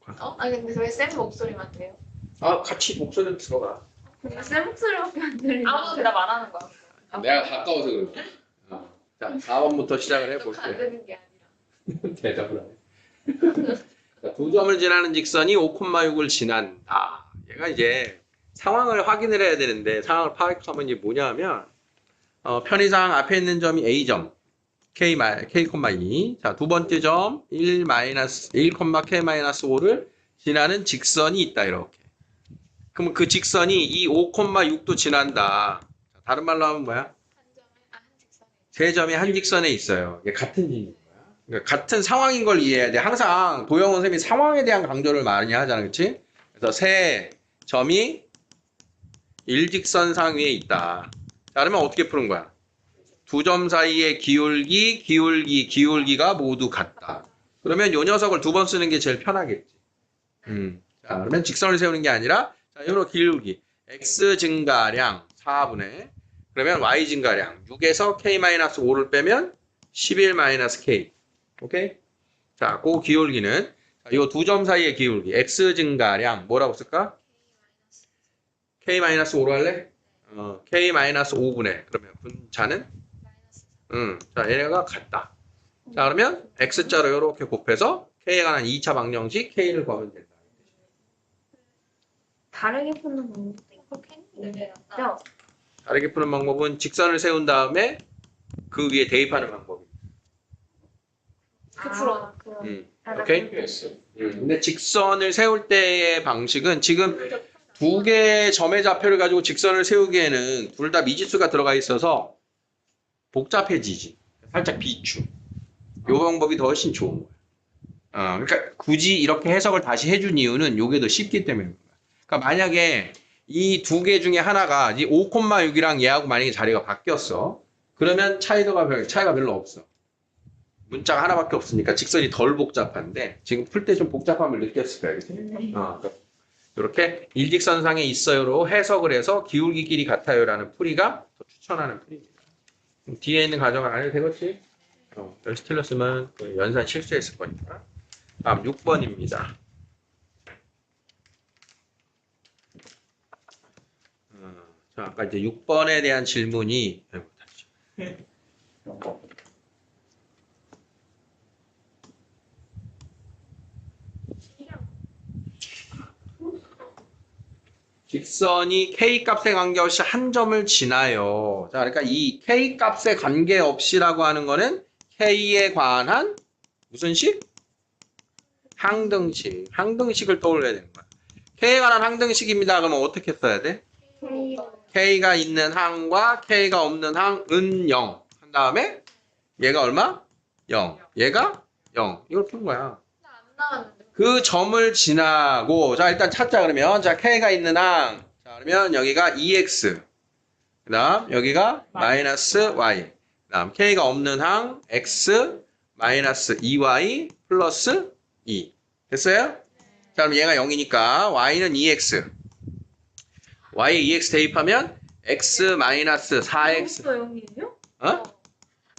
아니 근데 왜 쌤 목소리만 돼요? 아, 같이 목소리는 들어가. 근데 쌤 목소리밖에 안 들리는데. 아무도 대답 안 하는 거야. 내가 가까워서 그런 거야. 자, 4번부터 시작을 안 해볼게. 되는 게 아니라. 대답을 하네. 자, 두 점을 지나는 직선이 5,6을 지난다. 얘가 이제 상황을 확인을 해야 되는데 상황을 파악하면 이게 뭐냐 하면 편의상 앞에 있는 점이 A점 K, K,2. 자, 두 번째 점 1, K-5를 지나는 직선이 있다. 이렇게. 그러면 그 직선이 이 5,6도 지난다. 자, 다른 말로 하면 뭐야? 한 직선에. 세 점이 한 직선에 있어요. 이게 같은 점인 거야. 그러니까 같은 상황인 걸 이해해야 돼. 항상 도영원 선생님이 상황에 대한 강조를 많이 하잖아. 그렇지? 그래서 세 점이 일직선상 위에 있다. 자, 그러면 어떻게 푸는 거야? 두 점 사이의 기울기가 모두 같다. 그러면 요 녀석을 두 번 쓰는 게 제일 편하겠지. 자, 그러면 직선을 세우는 게 아니라, 자, 요런 기울기. x 증가량 4분의, 그러면 y 증가량 6에서 k-5를 빼면 11-k. 오케이? 자, 그 기울기는, 요 두 점 사이의 기울기. x 증가량, 뭐라고 쓸까? k-5로 할래? k-5분의, 그러면 분자는? 자, 얘네가 같다. 자, 그러면 x자로 이렇게 곱해서 k에 관한 2차 방정식 k를 구하면 된다. 다르게 푸는 방법도 있겠는데. 다르게 푸는 방법은 직선을 세운 다음에 그 위에 대입하는 방법입니다. 그쵸. 오케이? 근데 직선을 세울 때의 방식은 지금 두 개의 점의 좌표를 가지고 직선을 세우기에는 둘 다 미지수가 들어가 있어서 복잡해지지. 살짝 비추. 요 방법이 더 훨씬 좋은 거야. 그러니까 굳이 이렇게 해석을 다시 해준 이유는 요게 더 쉽기 때문인 거야. 그러니까 만약에 이 두 개 중에 하나가 이 5,6이랑 얘하고 만약에 자리가 바뀌었어. 그러면 차이가 별로 없어. 문자가 하나밖에 없으니까 직선이 덜 복잡한데 지금 풀 때 좀 복잡함을 느꼈을 거야. 그치? 그러니까 이렇게 일직선상에 있어요로 해석을 해서 기울기끼리 같아요라는 풀이가 더 추천하는 풀입니다. 뒤에 있는 가정을 안 해도 되겠지? 열시 틀렸으면 연산 실수했을 거니까. 다음 6번입니다. 자, 아까 이제 6번에 대한 질문이 직선이 k 값에 관계없이 한 점을 지나요. 자, 그러니까 이 k 값에 관계없이라고 하는 거는 k에 관한 무슨 식? 항등식. 항등식을 떠올려야 되는 거야. k에 관한 항등식입니다. 그러면 어떻게 써야 돼? k가 있는 항과 k가 없는 항은 0. 한 다음에 얘가 얼마? 0. 얘가 0. 이걸 푼 거야. 안 나왔는데. 그 점을 지나고, 자, 일단 찾자, 그러면. 자, K가 있는 항. 자, 그러면 여기가 2X. 그 다음, 여기가 마이너스 Y. 그 다음, K가 없는 항, X, 마이너스 2Y, 플러스 2. 됐어요? 자, 그럼 얘가 0이니까, Y는 2X. Y에 2X 대입하면, X 마이너스 4X. 또 0이에요? 어?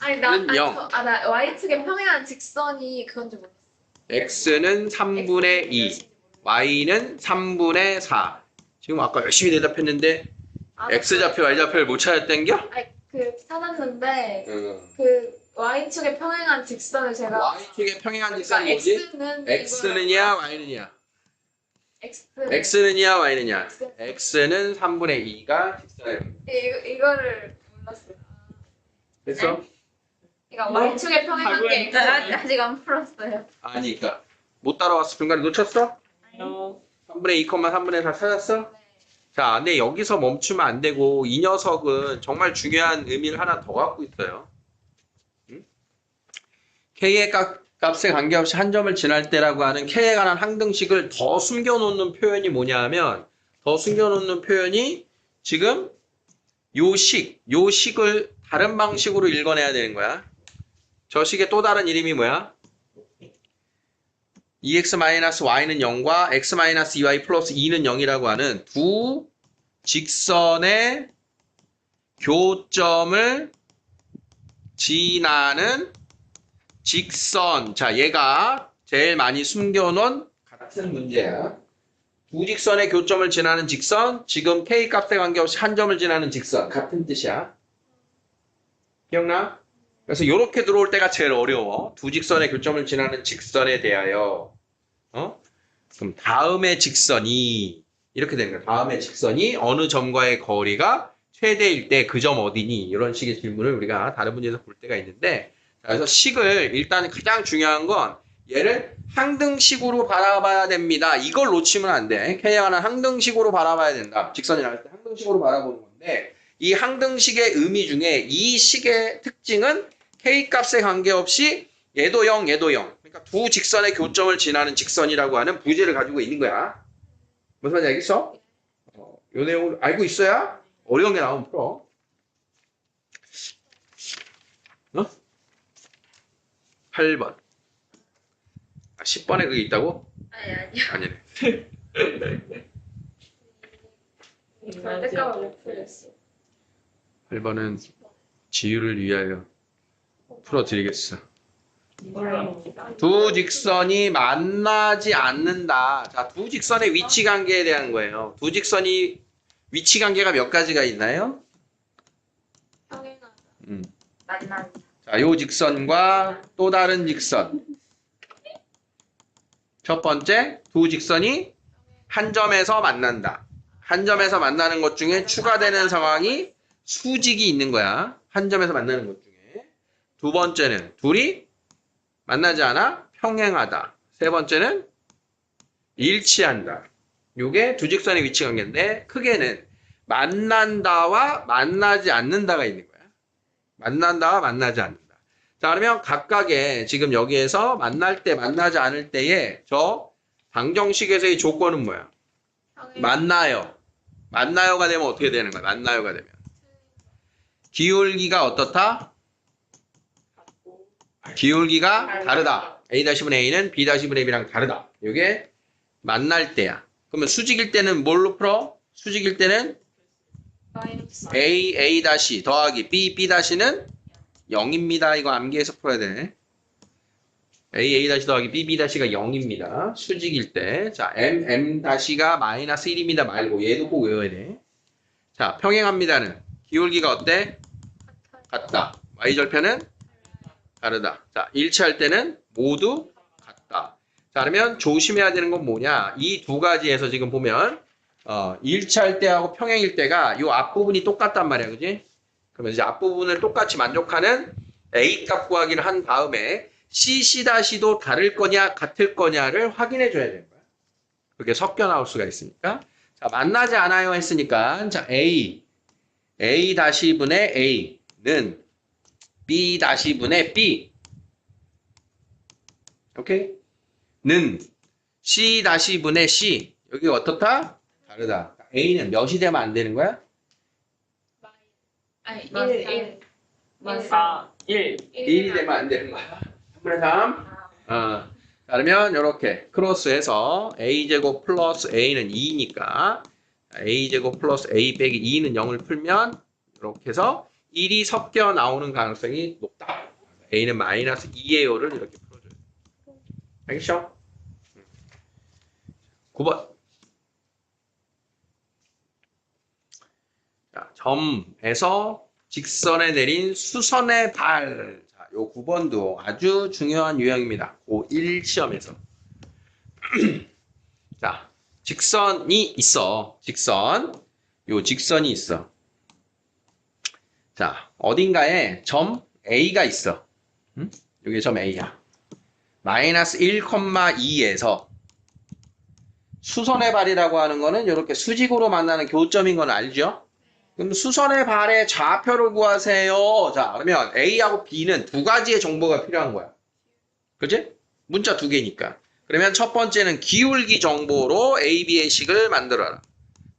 아니 나 영. 나 y축의 평행한 직선이 그건지 몰랐어. X는 3분의 2. Y는 3분의 4. 지금 아까 열심히 대답했는데 X좌표, Y좌표를 못 찾았던겨? 아니 그 찾았는데 응. 그 y축의 평행한 직선을 제가 Y축의 평행한 직선이 뭐지? x는 X는이야, Y는이야? x X는이야, Y는이야? X는 3분의 2가 직선이야. 이거를 몰랐어요. 됐어? 그러니까 y축의 평행한 게 아직 안 풀었어요. 아니, 그러니까 못 따라왔어. 중간에 놓쳤어? 3분의 2, 3분의 4 찾았어? 자, 근데 여기서 멈추면 안 되고 이 녀석은 정말 중요한 의미를 하나 더 갖고 있어요. 응? K의 값에 관계없이 한 점을 지날 때라고 하는 K에 관한 항등식을 더 숨겨놓는 표현이 뭐냐 하면 더 숨겨놓는 표현이 지금 요 식을 다른 방식으로 읽어내야 되는 거야. 저 식의 또 다른 이름이 뭐야? 2x-y는 0과 x-2y 플러스 2는 0이라고 하는 두 직선의 교점을 지나는 직선. 자, 얘가 제일 많이 숨겨놓은 같은 문제야. 두 직선의 교점을 지나는 직선, 지금 K 값에 관계없이 한 점을 지나는 직선. 같은 뜻이야. 기억나? 그래서 이렇게 들어올 때가 제일 어려워. 두 직선의 교점을 지나는 직선에 대하여. 그럼 다음의 직선이 이렇게 되는 거야. 다음의 직선이 어느 점과의 거리가 최대일 때 그 점 어디니? 이런 식의 질문을 우리가 다른 문제에서 볼 때가 있는데, 자, 그래서 식을 일단 가장 중요한 건 얘를 항등식으로 바라봐야 됩니다. 이걸 놓치면 안 돼. K하는 항등식으로 바라봐야 된다. 직선이 나올 때 항등식으로 바라보는 건데, 이 항등식의 의미 중에 이 식의 특징은 K 값에 관계없이 얘도 0, 얘도 0. 그러니까 두 직선의 교점을 지나는 직선이라고 하는 부재를 가지고 있는 거야. 무슨 말인지 알겠어? 요 내용을 알고 있어야 어려운 게 나오면 풀어. 8번. 10번에 그게 있다고? 아니요. 아니네. 절대값을 못 풀렸어. 8번은 지유를 위하여 풀어드리겠어. 두 직선이 만나지 않는다. 자, 두 직선의 위치 관계에 대한 거예요. 두 직선이 위치 관계가 몇 가지가 있나요? 평행하다. 만난. 자, 요 직선과 또 다른 직선. 첫 번째, 두 직선이 한 점에서 만난다. 한 점에서 만나는 것 중에 추가되는 상황이 수직이 있는 거야. 한 점에서 만나는 것 중에. 두 번째는 둘이 만나지 않아 평행하다. 세 번째는 일치한다. 요게 두 직선의 위치 관계인데 크게는 만난다와 만나지 않는다가 있는 거야. 만난다와 만나지 않는다. 자, 그러면 각각의 지금 여기에서 만날 때 만나지 않을 때의 저 방정식에서의 조건은 뭐야? 만나요. 만나요가 되면 어떻게 되는 거야? 만나요가 되면 기울기가 어떻다? 기울기가 다르다. A-분의 A는 B-분의 B랑 다르다. 이게 만날 때야. 그러면 수직일 때는 뭘로 풀어? 수직일 때는 마이너스. A 더하기 B는 0입니다. 이거 암기해서 풀어야 돼. A 더하기 B가 0입니다. 수직일 때. 자, 가 마이너스 1입니다. 말고 얘도 꼭 외워야 돼. 자, 평행합니다는 기울기가 어때? 같다. Y절편은 다르다. 자, 일치할 때는 모두 같다. 자, 그러면 조심해야 되는 건 뭐냐? 이 두 가지에서 지금 보면 일치할 때하고 평행일 때가 이 앞부분이 똑같단 말이야. 그지? 그러면 이제 앞부분을 똑같이 만족하는 A 값 구하기를 한 다음에 CC'도 다를 거냐 같을 거냐를 확인해 줘야 되는 거야. 그게 섞여 나올 수가 있으니까. 자, 만나지 않아요 했으니까 자, A-분의 A는 B-분의 B. 오케이? 는 C-분의 C. 여기 어떻다? 다르다. A는 몇이 되면 안 되는 거야? 아니, 1, 맞다. 1. 아, 1. 1이 되면 안 되는 거야. 3분의 3. 자, 그러면 이렇게 크로스해서 A제곱 플러스 A는 2니까 A제곱 플러스 A 빼기 2는 0을 풀면 이렇게 해서 1이 섞여 나오는 가능성이 높다. A는 마이너스 2예요를 이렇게 풀어줘요. 알겠죠? 9번. 자, 점에서 직선에 내린 수선의 발. 자, 요 9번도 아주 중요한 유형입니다. 고1 시험에서. 자, 직선이 있어. 요 직선이 있어. 자, 어딘가에 점 A가 있어. 여기 점 A야. 마이너스 1,2에서 수선의 발이라고 하는 거는 이렇게 수직으로 만나는 교점인 건 알죠? 그럼 수선의 발의 좌표를 구하세요. 자, 그러면 A하고 B는 두 가지의 정보가 필요한 거야. 그치? 문자 두 개니까. 그러면 첫 번째는 기울기 정보로 A, B의 식을 만들어라.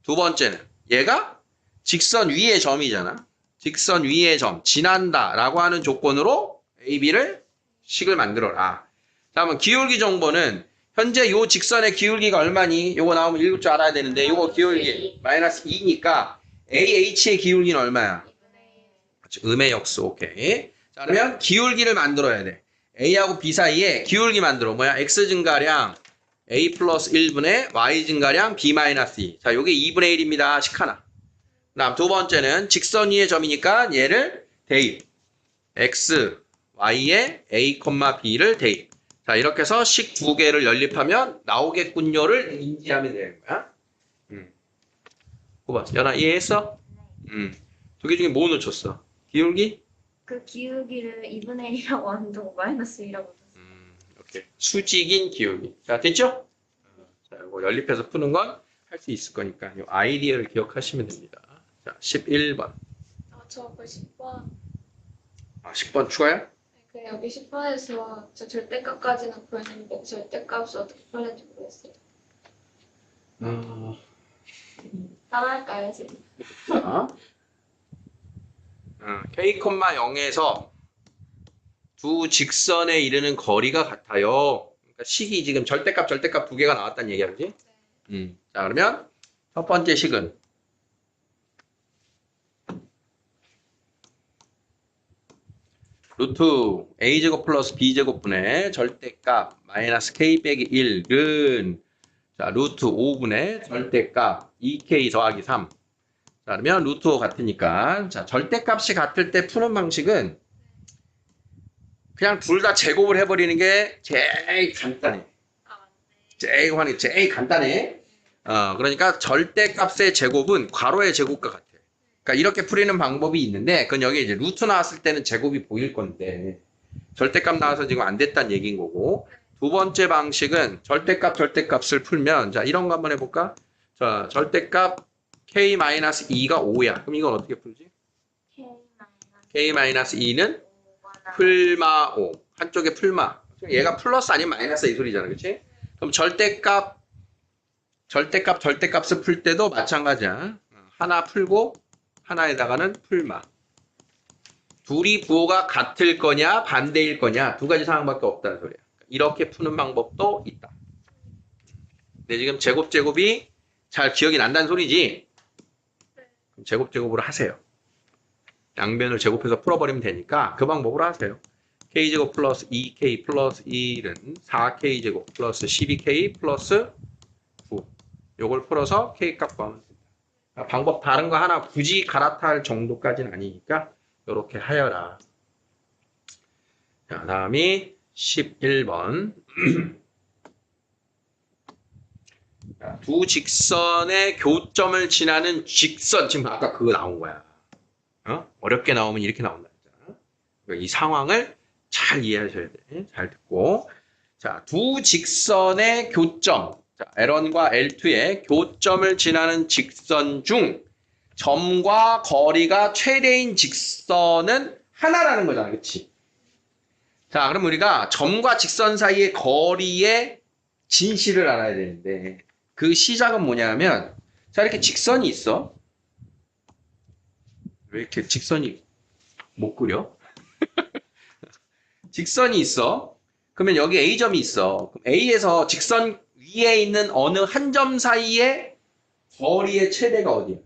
두 번째는 얘가 직선 위의 점이잖아. 직선 위의 점, 지난다 라고 하는 조건으로 A, B를 식을 만들어라. 자, 그러면 기울기 정보는 현재 요 직선의 기울기가 얼마니? 요거 나오면 읽을 줄 알아야 되는데 요거 기울기 마이너스 2니까 AH의 기울기는 얼마야? 음의 역수. 오케이. 자, 그러면 기울기를 만들어야 돼. A하고 B 사이에 기울기 만들어. 뭐야? X 증가량 a 플러스 1분의 y 증가량 b 마이너스 2. 자, 요게 2분의 1입니다. 식 하나. 그다음 두 번째는 직선 위의 점이니까 얘를 대입. x, y에 a, b를 대입. 자, 이렇게 해서 식 두 개를 연립하면 나오겠군요를 인지하면 되는 거야. 9번. 연아 이해했어? 두 개 중에 뭐 놓쳤어? 기울기? 그 기울기를 2분의 1이라고 안 두고 마이너스 2라고 뒀어요. 이렇게 수직인 기울기. 자, 됐죠? 자, 이거 연립해서 푸는 건 할 수 있을 거니까 이 아이디어를 기억하시면 됩니다. 자, 11번. 저그 10번. 아, 10번 추가요? 그 여기 10번에서 저 절대값까지는 구했는데 절대값을 어떻게 풀는지 모르겠어요. 따라할까요, 지금? 자, k, 0에서 두 직선에 이르는 거리가 같아요. 그러니까 식이 지금 절대값 두 개가 나왔다는 얘기야, 그지? 자, 그러면 첫 번째 식은 루트 a제곱 플러스 b제곱분의 절대값 마이너스 k 빼기 1은 자, 루트 5분의 절대값 2k 더하기 3. 자, 그러면 루트 5 같으니까 자, 절대값이 같을 때 푸는 방식은 그냥 둘 다 제곱을 해버리는 게 제일 간단해. 제일 간단해. 그러니까 절대값의 제곱은 괄호의 제곱과 같아. 그러니까 이렇게 풀이는 방법이 있는데 그건 여기 이제 루트 나왔을 때는 제곱이 보일 건데 절대값 나와서 지금 안 됐다는 얘기인 거고 두 번째 방식은 절대값을 풀면 자 이런 거 한번 해볼까? 자 절대값 k-2가 5야. 그럼 이건 어떻게 풀지? k-2는 풀마 5. 한쪽에 풀마. 얘가 플러스 아니면 마이너스 이 소리잖아. 그치? 그럼 절대값을 풀 때도 마찬가지야. 하나 풀고 하나에다가는 풀마. 둘이 부호가 같을 거냐 반대일 거냐 두 가지 상황밖에 없다는 소리야. 이렇게 푸는 방법도 있다. 근데 지금 제곱이 잘 기억이 난다는 소리지? 그럼 제곱으로 하세요. 양변을 제곱해서 풀어버리면 되니까 그 방법으로 하세요. k제곱 플러스 2k 플러스 1은 4k제곱 플러스 12k 플러스 9. 요걸 풀어서 k값 구하면 됩니다. 방법 다른 거 하나 굳이 갈아탈 정도까지는 아니니까 이렇게 하여라. 자, 다음이 11번. 자, 두 직선의 교점을 지나는 직선. 지금 아까 그거 나온 거야. 어렵게 나오면 이렇게 나온다 했잖아. 이 상황을 잘 이해하셔야 돼. 잘 듣고. 자, 두 직선의 교점. 자, L1과 L2의 교점을 지나는 직선 중 점과 거리가 최대인 직선은 하나라는 거잖아. 그치? 자, 그럼 우리가 점과 직선 사이의 거리의 진실을 알아야 되는데 그 시작은 뭐냐면 자, 이렇게 직선이 있어. 왜 이렇게 직선이 못 그려? 직선이 있어. 그러면 여기 A점이 있어. 그럼 A에서 직선 위에 있는 어느 한 점 사이의 거리의 최대가 어디야?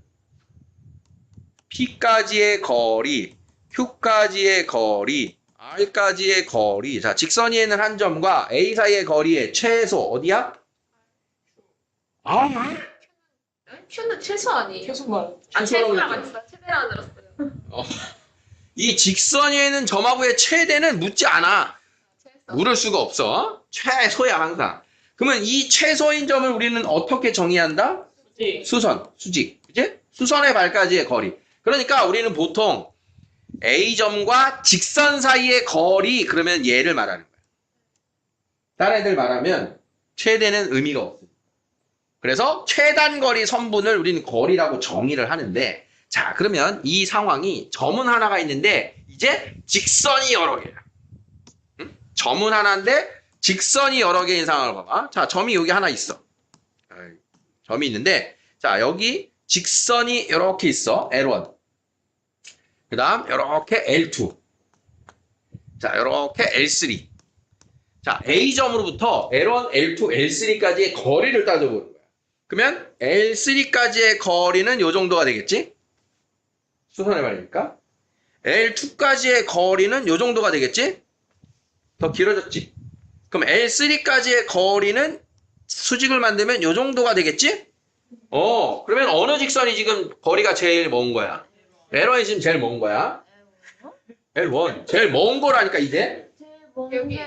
P까지의 거리, Q까지의 거리, R까지의 거리. 자, 직선 위에 있는 한 점과 A 사이의 거리의 최소 어디야? Q는 최소 아니에요? 최소만. 최소랑 안 했어요. 최대랑 들었어요. 이 직선 위에 있는 점하고의 최대는 묻지 않아. 최소. 물을 수가 없어. 최소야 항상. 그러면 이 최소인 점을 우리는 어떻게 정의한다? 수선, 수직. 그치? 수선의 발까지의 거리. 그러니까 우리는 보통 A점과 직선 사이의 거리 그러면 얘를 말하는 거야. 다른 애들 말하면 최대는 의미가 없어. 그래서 최단거리 선분을 우리는 거리라고 정의를 하는데 자 그러면 이 상황이 점은 하나가 있는데 이제 직선이 여러 개야. 응? 점은 하나인데 직선이 여러 개인 상황을 봐봐. 자 점이 여기 하나 있어. 점이 있는데 자 여기 직선이 이렇게 있어. L1. 그 다음 이렇게 L2. 자 이렇게 L3. 자 A점으로부터 L1, L2, L3까지의 거리를 따져보는 거야. 그러면 L3까지의 거리는 이 정도가 되겠지? 수선의 말이니까. L2까지의 거리는 이 정도가 되겠지? 더 길어졌지? 그럼 L3까지의 거리는 수직을 만들면 요 정도가 되겠지? 그러면 어느 직선이 지금 거리가 제일 먼 거야? L1이 지금 제일 먼 거야? L1. 제일 먼 거라니까, 이제? 제일 먼 여기. 게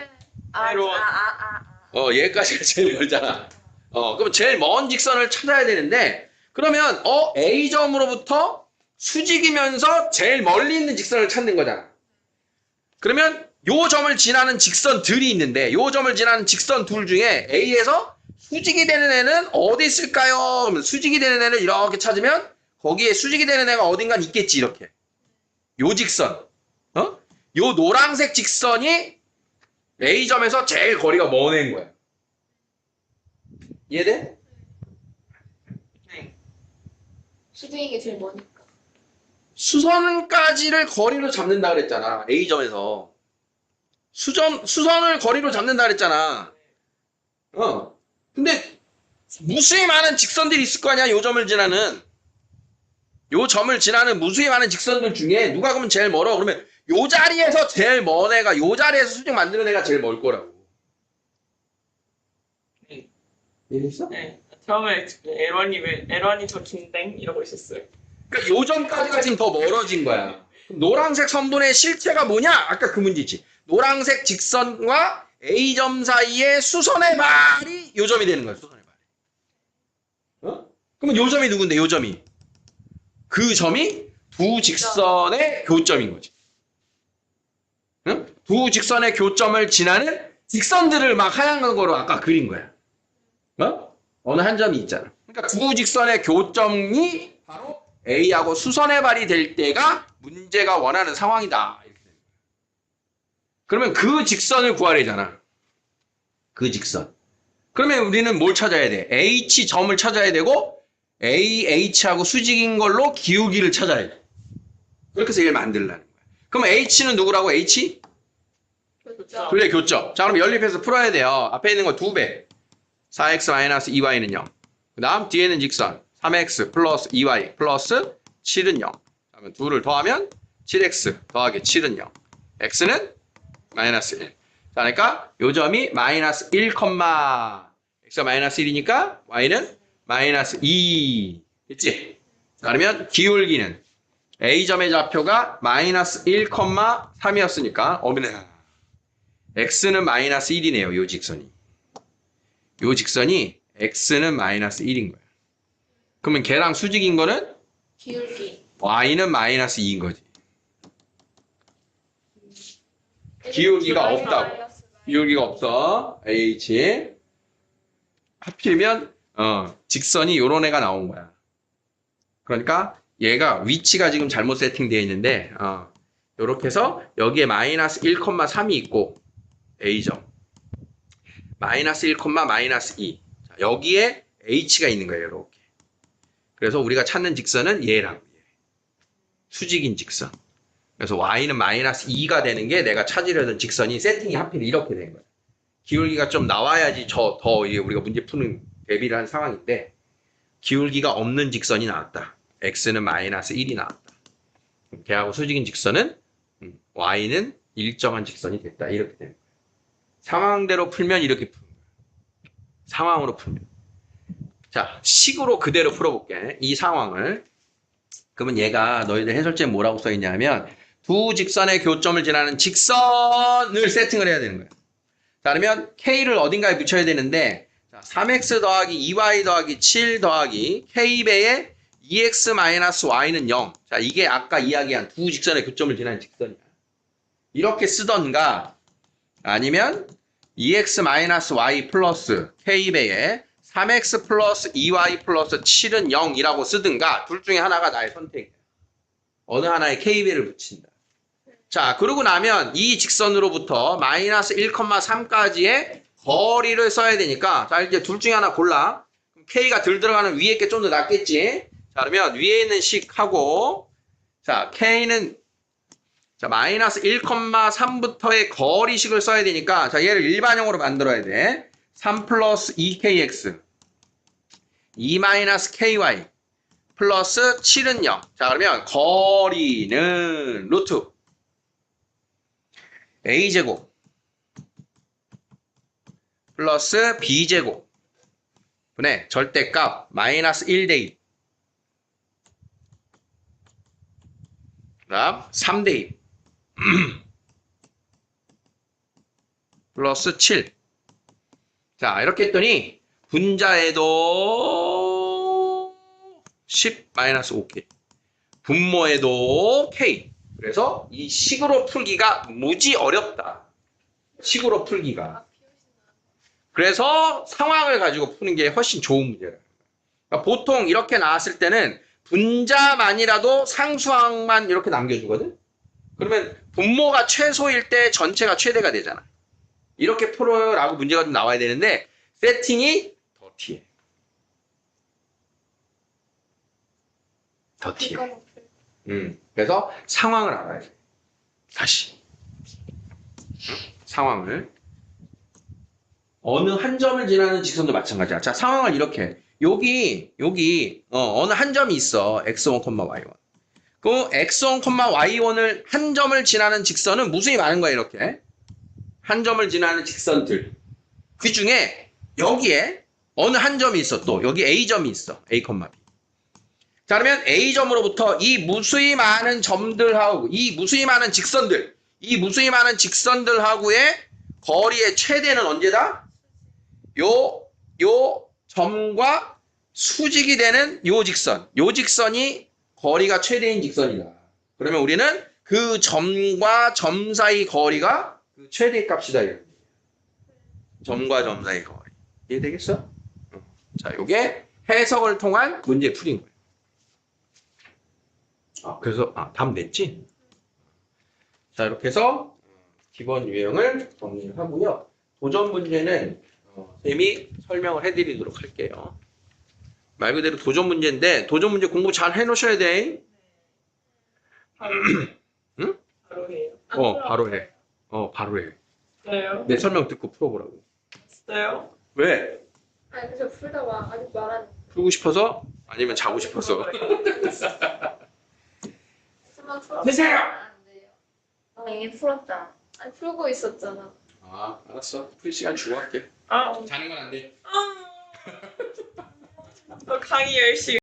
새로운- 얘까지가 제일 멀잖아. 그럼 제일 먼 직선을 찾아야 되는데, 그러면, A점으로부터 수직이면서 제일 멀리 있는 직선을 찾는 거잖아. 그러면, 요 점을 지나는 직선들이 있는데, 요 점을 지나는 직선 둘 중에 A에서 수직이 되는 애는 어디 있을까요? 그러면 수직이 되는 애를 이렇게 찾으면, 거기에 수직이 되는 애가 어딘가 있겠지, 이렇게. 요 직선. 요 노란색 직선이 A점에서 제일 거리가 먼 애인 거야. 이해돼? 수직인 게 제일 머니까. 수선까지를 거리로 잡는다 그랬잖아. A점에서. 수선을 거리로 잡는다 그랬잖아. 근데 무수히 많은 직선들이 있을 거 아니야. 요 점을 지나는. 요 점을 지나는 무수히 많은 직선들 중에 누가 그러면 제일 멀어? 그러면 요 자리에서 제일 먼 애가 요 자리에서 수직 만드는 애가 제일 멀 거라고. 이해했어? 네. 처음에 L1이 더 긴데 이러고 있었어요. 그러니까 요 점까지가 지금 더 멀어진 거야. 그럼 노란색 선분의 실체가 뭐냐? 아까 그 문제지. 노란색 직선과 A점 사이의 수선의 발이 요 점이 되는 거야. 수선의 발이. 그러면 요 점이 누군데? 요 점이. 그 점이 두 직선의 교점인 거지. 두 직선의 교점을 지나는 직선들을 막 하얀 거로 아까 그린 거야. 어느 한 점이 있잖아. 그러니까 두 직선의 교점이 바로 A하고 수선의 발이 될 때가 문제가 원하는 상황이다. 이렇게 되는 거야. 그러면 그 직선을 구하래잖아. 그 직선. 그러면 우리는 뭘 찾아야 돼? H점을 찾아야 되고 AH하고 수직인 걸로 기울기를 찾아야 돼. 그렇게 해서 얘를 만들라는 거야. 그럼 H는 누구라고? H? 그렇죠. 그래, 교점. 자, 그럼 연립해서 풀어야 돼요. 앞에 있는 거 2배. 4x-2y는 0. 그 다음 뒤에는 직선. 3x 플러스 2y 플러스 7은 0. 그러면 2를 더하면 7x 더하기 7은 0. x는 마이너스 1. 자, 그러니까 요 점이 마이너스 1, x가 마이너스 1이니까 y는 마이너스 2. 됐지? 자, 그러면 기울기는 A점의 좌표가 마이너스 1, 3이었으니까 x는 마이너스 1이네요. 요 직선이. 요 직선이 x는 마이너스 1인 거야. 그러면 걔랑 수직인 거는 기울기. y는 마이너스 2인 거지. 기울기가 없다고. 기울기가 없어. h. 하필이면 직선이 요런 애가 나온 거야. 그러니까 얘가 위치가 지금 잘못 세팅되어 있는데 요렇게 해서 여기에 마이너스 1, 3이 있고 A점 마이너스 1, 마이너스 2 자, 여기에 H가 있는 거예요. 이렇게. 그래서 우리가 찾는 직선은 얘라고. 수직인 직선. 그래서 Y는 마이너스 2가 되는 게 내가 찾으려던 직선이 세팅이 하필 이렇게 된 거예요. 기울기가 좀 나와야지 더 우리가 문제 푸는 대비를 한 상황인데 기울기가 없는 직선이 나왔다. X는 마이너스 1이 나왔다. 걔하고 수직인 직선은 Y는 일정한 직선이 됐다. 이렇게 되는 거예요. 상황대로 풀면 이렇게 푸는 거예요. 상황으로 풀면. 자, 식으로 그대로 풀어볼게. 이 상황을. 그러면 얘가 너희들 해설지에 뭐라고 써있냐면 두 직선의 교점을 지나는 직선을 세팅을 해야 되는 거예요. 자, 그러면 K를 어딘가에 붙여야 되는데 3x 더하기 2y 더하기 7 더하기 K배의 2x-y는 0. 자, 이게 아까 이야기한 두 직선의 교점을 지나는 직선이야. 이렇게 쓰던가 아니면 2x-y 플러스 K배의 3x 플러스 2y 플러스 7은 0이라고 쓰든가 둘 중에 하나가 나의 선택이야. 어느 하나에 K배를 붙인다. 자, 그러고 나면 이 직선으로부터 마이너스 1,3까지의 거리를 써야 되니까 자, 이제 둘 중에 하나 골라. K가 덜 들어가는 위에 게 좀 더 낫겠지. 자, 그러면 위에 있는 식하고 자, K는 자, 마이너스 1,3부터의 거리식을 써야 되니까 자, 얘를 일반형으로 만들어야 돼. 3 플러스 2kx 2 마이너스 ky 플러스 7은 0. 자, 그러면 거리는 루트 a제곱 플러스 b제곱 분의 절대값 마이너스 1대 2. 그다음 3대 2. 플러스 7. 자, 이렇게 했더니 분자에도 10 마이너스 5K. 분모에도 K. 그래서 이 식으로 풀기가 무지 어렵다. 식으로 풀기가. 그래서 상황을 가지고 푸는 게 훨씬 좋은 문제예요. 그러니까 보통 이렇게 나왔을 때는 분자만이라도 상수항만 이렇게 남겨주거든. 그러면 분모가 최소일 때 전체가 최대가 되잖아. 이렇게 풀어라고 문제가 좀 나와야 되는데 세팅이 더티해. 더티해. 그래서 상황을 알아야 돼. 다시. 상황을. 어느 한 점을 지나는 직선도 마찬가지야. 자, 상황을 이렇게 해. 여기 어느 한 점이 있어. x1, y1. 그 x1, y1을 한 점을 지나는 직선은 무수히 많은 거야, 이렇게. 한 점을 지나는 직선들. 그 중에 여기에 어느 한 점이 있어, 또. 여기 A점이 있어. A, B. 자, 그러면 A점으로부터 이 무수히 많은 점들하고, 이 무수히 많은 직선들하고의 거리의 최대는 언제다? 요 점과 수직이 되는 요 직선이 거리가 최대인 직선이다. 그러면 우리는 그 점과 점 사이 거리가 그 최대의 값이다. 점과 점 사이 거리. 이해되겠어? 자, 요게 해석을 통한 문제 풀인 거예요. 그래서 답 냈지? 자, 이렇게 해서 기본 유형을 정리를 하고요. 도전 문제는 쌤이 설명을 해드리도록 할게요. 말 그대로 도전 문제인데 도전 문제 공부 잘 해놓으셔야 돼. 응? 바로 해요. 바로 해. 바로 해. 진짜요? 내 설명 듣고 풀어보라고. 진짜요? 왜? 아니 그래서 풀다가 아직 말안 풀고 싶어서? 아니면 자고 싶어서? 되세요. 안 돼요. 이미 풀었잖아. 아니 풀고 있었잖아. 알았어. 풀 시간 주고 할게. 아, 자는 건 안 돼. 너 강의 열심히